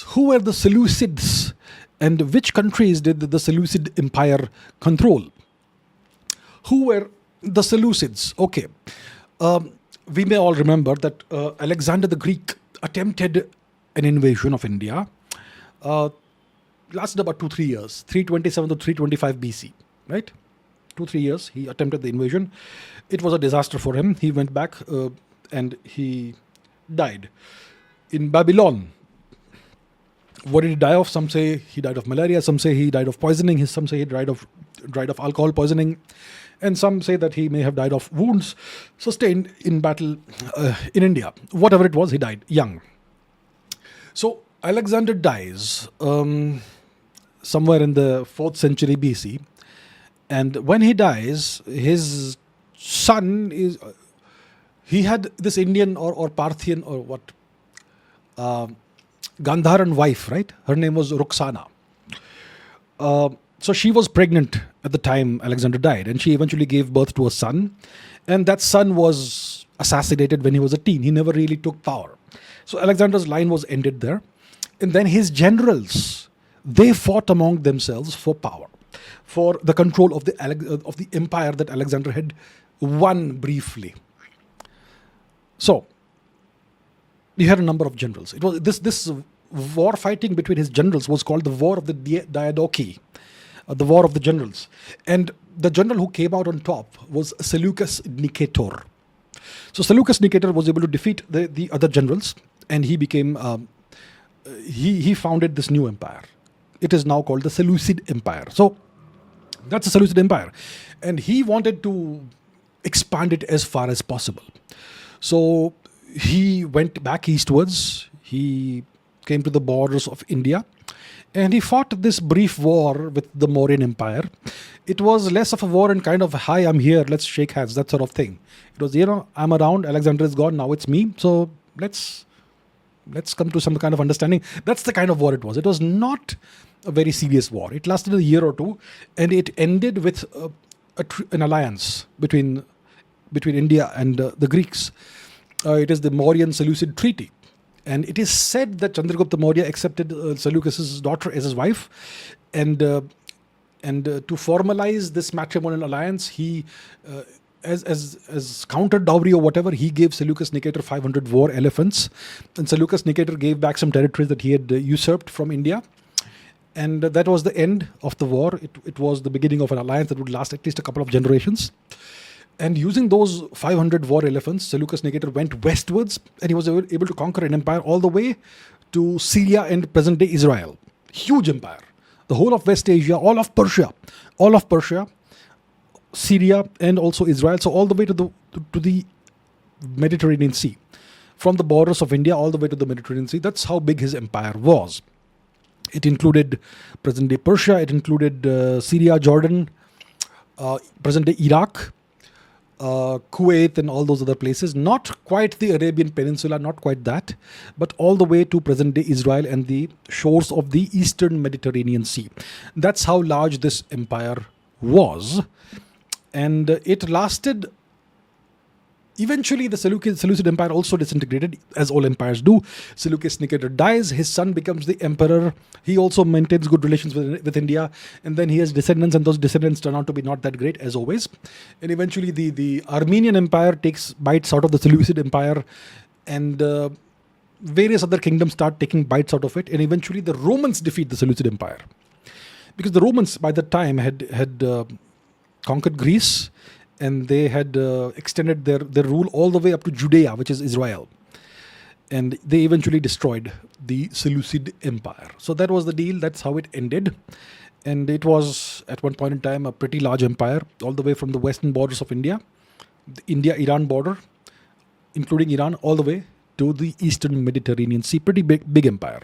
Who were the Seleucids, and which countries did the Seleucid Empire control? Who were the Seleucids? Okay. We may all remember that Alexander the Greek attempted an invasion of India. Lasted about 2-3 years, 327 to 325 BC, right? 2-3 years he attempted the invasion. It was a disaster for him. He went back and he died in Babylon. What did he die of? Some say he died of malaria, some say he died of poisoning, some say he died of alcohol poisoning, and some say that he may have died of wounds sustained in battle in India. Whatever it was, he died young. So Alexander dies somewhere in the 4th century BC, and when he dies, his son he had this Indian or Parthian or what Gandharan wife, right? Her name was Ruxana. So she was pregnant at the time Alexander died, and she eventually gave birth to a son, and that son was assassinated when he was a teen. He never really took power. So Alexander's line was ended there, and then his generals, they fought among themselves for power, for the control of the empire that Alexander had won briefly. So he had a number of generals. It was this war fighting between his generals was called the War of the Diadochi, the War of the Generals. And the general who came out on top was Seleucus Nicator. So Seleucus Nicator was able to defeat the other generals, and he became he founded this new empire. It is now called the Seleucid Empire. So that's the Seleucid Empire, and he wanted to expand it as far as possible. So he went back eastwards. He came to the borders of India, and he fought this brief war with the Mauryan Empire. It was less of a war and kind of, hi, I'm here, let's shake hands, that sort of thing. It was, I'm around, Alexander is gone, now it's me, so let's come to some kind of understanding. That's the kind of war it was. It was not a very serious war. It lasted a year or two, and it ended with an alliance between India and the Greeks. It is the Mauryan-Seleucid Treaty. And it is said that Chandragupta Maurya accepted Seleucus's daughter as his wife, and to formalize this matrimonial alliance, he, as counter dowry or whatever, he gave Seleucus Nicator 500 war elephants, and Seleucus Nicator gave back some territories that he had usurped from India, and that was the end of the war. It was the beginning of an alliance that would last at least a couple of generations. And using those 500 war elephants, Seleucus Nicator went westwards, and he was able to conquer an empire all the way to Syria and present-day Israel. Huge empire. The whole of West Asia, all of Persia, Syria, and also Israel. So all the way to the Mediterranean Sea. From the borders of India all the way to the Mediterranean Sea. That's how big his empire was. It included present-day Persia. It included Syria, Jordan, present-day Iraq, Kuwait, and all those other places. Not quite the Arabian Peninsula, not quite that, but all the way to present-day Israel and the shores of the Eastern Mediterranean Sea. That's how large this empire was, and it lasted. Eventually, the Seleucid Empire also disintegrated, as all empires do. Seleucus Nicator dies, his son becomes the emperor. He also maintains good relations with India, and then he has descendants, and those descendants turn out to be not that great, as always. And eventually, the Armenian Empire takes bites out of the Seleucid Empire, and various other kingdoms start taking bites out of it, and eventually the Romans defeat the Seleucid Empire. Because the Romans, by that time, had conquered Greece, and they had extended their rule all the way up to Judea, which is Israel. And they eventually destroyed the Seleucid Empire. So that was the deal. That's how it ended. And it was, at one point in time, a pretty large empire, all the way from the western borders of India, the India-Iran border, including Iran, all the way to the eastern Mediterranean Sea. Pretty big empire.